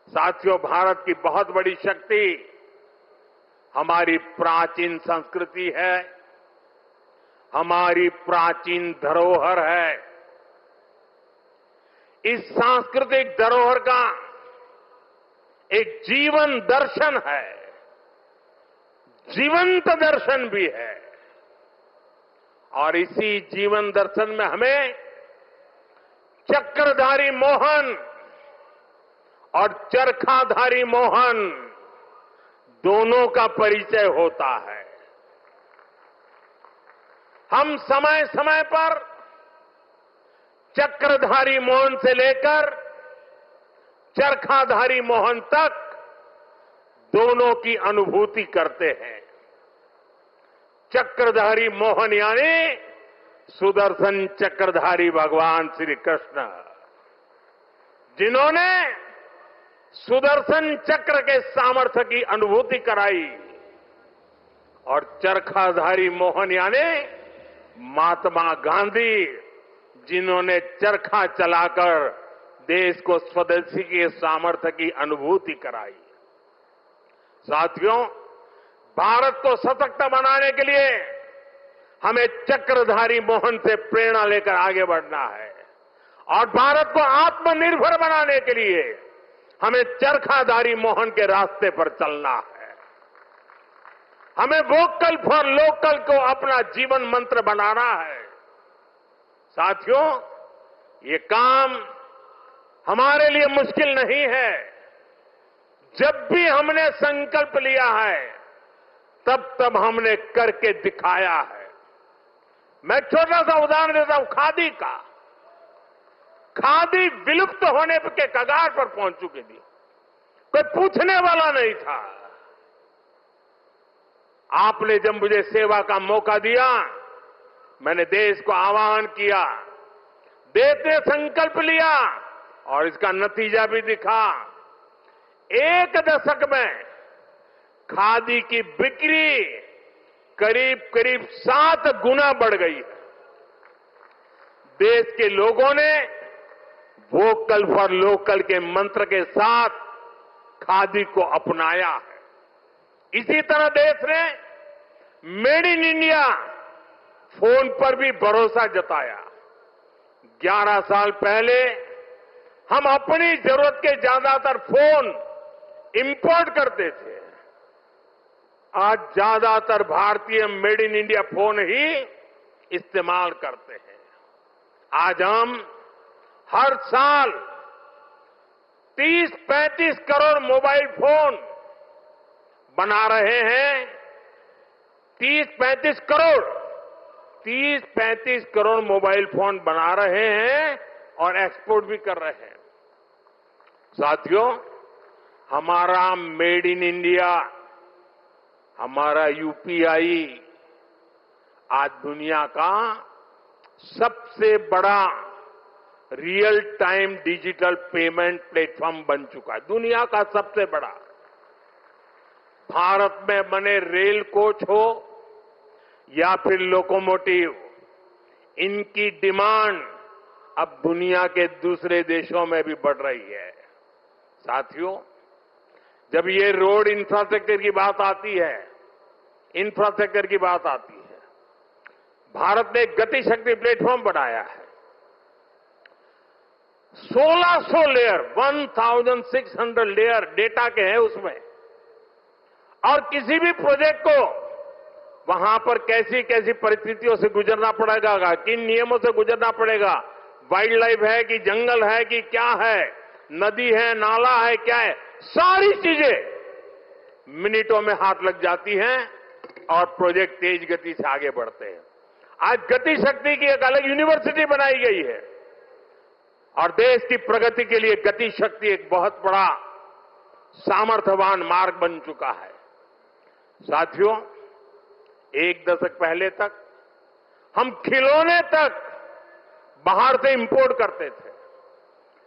साथियों, भारत की बहुत बड़ी शक्ति हमारी प्राचीन संस्कृति है, हमारी प्राचीन धरोहर है। इस सांस्कृतिक धरोहर का एक जीवन दर्शन है, जीवंत दर्शन भी है। और इसी जीवन दर्शन में हमें चक्रधारी मोहन और चरखाधारी मोहन दोनों का परिचय होता है। हम समय समय पर चक्रधारी मोहन से लेकर चरखाधारी मोहन तक दोनों की अनुभूति करते हैं। चक्रधारी मोहन यानी सुदर्शन चक्रधारी भगवान श्री कृष्ण, जिन्होंने सुदर्शन चक्र के सामर्थ्य की अनुभूति कराई, और चरखाधारी मोहन यानी महात्मा गांधी, जिन्होंने चरखा चलाकर देश को स्वदेशी के सामर्थ्य की अनुभूति कराई। साथियों, भारत को सशक्त बनाने के लिए हमें चक्रधारी मोहन से प्रेरणा लेकर आगे बढ़ना है, और भारत को आत्मनिर्भर बनाने के लिए हमें चरखाधारी मोहन के रास्ते पर चलना है। हमें वोकल फॉर लोकल को अपना जीवन मंत्र बनाना है। साथियों, ये काम हमारे लिए मुश्किल नहीं है। जब भी हमने संकल्प लिया है, तब तब हमने करके दिखाया है। मैं छोटा सा उदाहरण देता हूं, खादी का। खादी विलुप्त होने के कगार पर पहुंच चुकी थी, कोई पूछने वाला नहीं था। आपने जब मुझे सेवा का मौका दिया, मैंने देश को आह्वान किया, देश ने संकल्प लिया, और इसका नतीजा भी दिखा। 1 दशक में खादी की बिक्री करीब करीब 7 गुना बढ़ गई है। देश के लोगों ने वोकल फॉर लोकल के मंत्र के साथ खादी को अपनाया है। इसी तरह देश ने मेड इन इंडिया फोन पर भी भरोसा जताया। 11 साल पहले हम अपनी जरूरत के ज्यादातर फोन इंपोर्ट करते थे। आज ज्यादातर भारतीय मेड इन इंडिया फोन ही इस्तेमाल करते हैं। आज हम हर साल 30-35 करोड़ मोबाइल फोन बना रहे हैं। 30-35 करोड़ मोबाइल फोन बना रहे हैं और एक्सपोर्ट भी कर रहे हैं। साथियों, हमारा मेड इन इंडिया, हमारा यूपीआई आज दुनिया का सबसे बड़ा real time digital payment platform बन चुका है। दुनिया का सबसे बड़ा। भारत में बने रेल कोच हो या फिर लोकोमोटिव, इनकी डिमांड अब दुनिया के दूसरे देशों में भी बढ़ रही है। साथियों, जब ये रोड इंफ्रास्ट्रक्चर की बात आती है, भारत ने एक गति शक्ति प्लेटफॉर्म बनाया है। 1600 लेयर, 1600 लेयर डेटा के हैं उसमें, और किसी भी प्रोजेक्ट को वहां पर कैसी कैसी परिस्थितियों से गुजरना पड़ेगा, किन नियमों से गुजरना पड़ेगा, वाइल्ड लाइफ है कि जंगल है कि क्या है, नदी है, नाला है, क्या है, सारी चीजें मिनटों में हाथ लग जाती हैं और प्रोजेक्ट तेज गति से आगे बढ़ते हैं। आज गति शक्ति की एक अलग यूनिवर्सिटी बनाई गई है, और देश की प्रगति के लिए गति शक्ति एक बहुत बड़ा सामर्थ्यवान मार्ग बन चुका है। साथियों, 1 दशक पहले तक हम खिलौने तक बाहर से इंपोर्ट करते थे,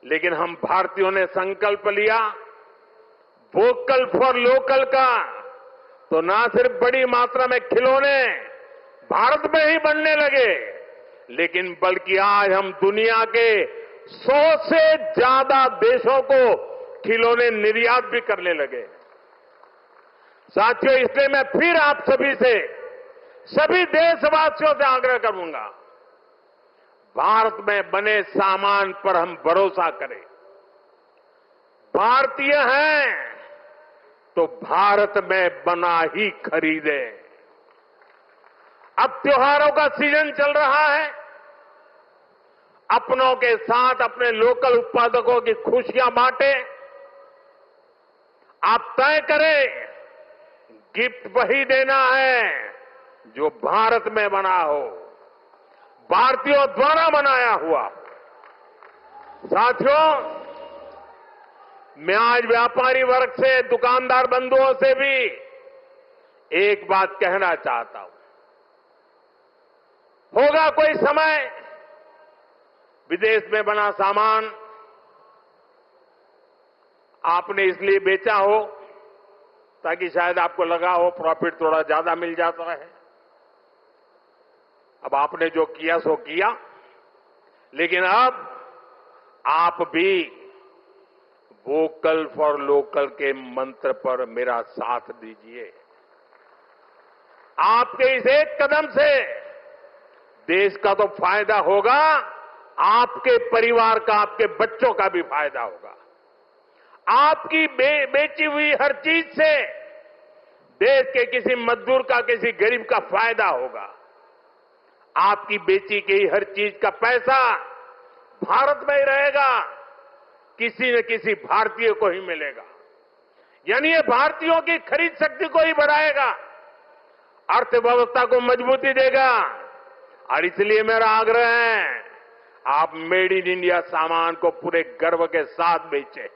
लेकिन हम भारतीयों ने संकल्प लिया वोकल फॉर लोकल का, तो ना सिर्फ बड़ी मात्रा में खिलौने भारत में ही बनने लगे, लेकिन बल्कि आज हम दुनिया के 100 से ज्यादा देशों को खिलौने निर्यात भी करने लगे। साथियों, इसलिए मैं फिर आप सभी से, सभी देशवासियों से आग्रह करूंगा, भारत में बने सामान पर हम भरोसा करें। भारतीय हैं तो भारत में बना ही खरीदें। अब त्योहारों का सीजन चल रहा है। अपनों के साथ अपने लोकल उत्पादकों की खुशियां बांटें। आप तय करें, गिफ्ट वही देना है जो भारत में बना हो, भारतीयों द्वारा बनाया हुआ। साथियों, मैं आज व्यापारी वर्ग से, दुकानदार बंधुओं से भी एक बात कहना चाहता हूं। होगा कोई समय विदेश में बना सामान आपने इसलिए बेचा हो ताकि शायद आपको लगा हो प्रॉफिट थोड़ा ज्यादा मिल जाता है। अब आपने जो किया सो किया, लेकिन अब आप भी वोकल फॉर लोकल के मंत्र पर मेरा साथ दीजिए। आपके इस एक कदम से देश का तो फायदा होगा, आपके परिवार का, आपके बच्चों का भी फायदा होगा। आपकी बेची हुई हर चीज से देश के किसी मजदूर का, किसी गरीब का फायदा होगा। आपकी बेची गई हर चीज का पैसा भारत में ही रहेगा, किसी न किसी भारतीय को ही मिलेगा। यानी ये भारतीयों की खरीद शक्ति को ही बढ़ाएगा, अर्थव्यवस्था को मजबूती देगा। और इसलिए मेरा आग्रह है, आप मेड इन इंडिया सामान को पूरे गर्व के साथ बेचें।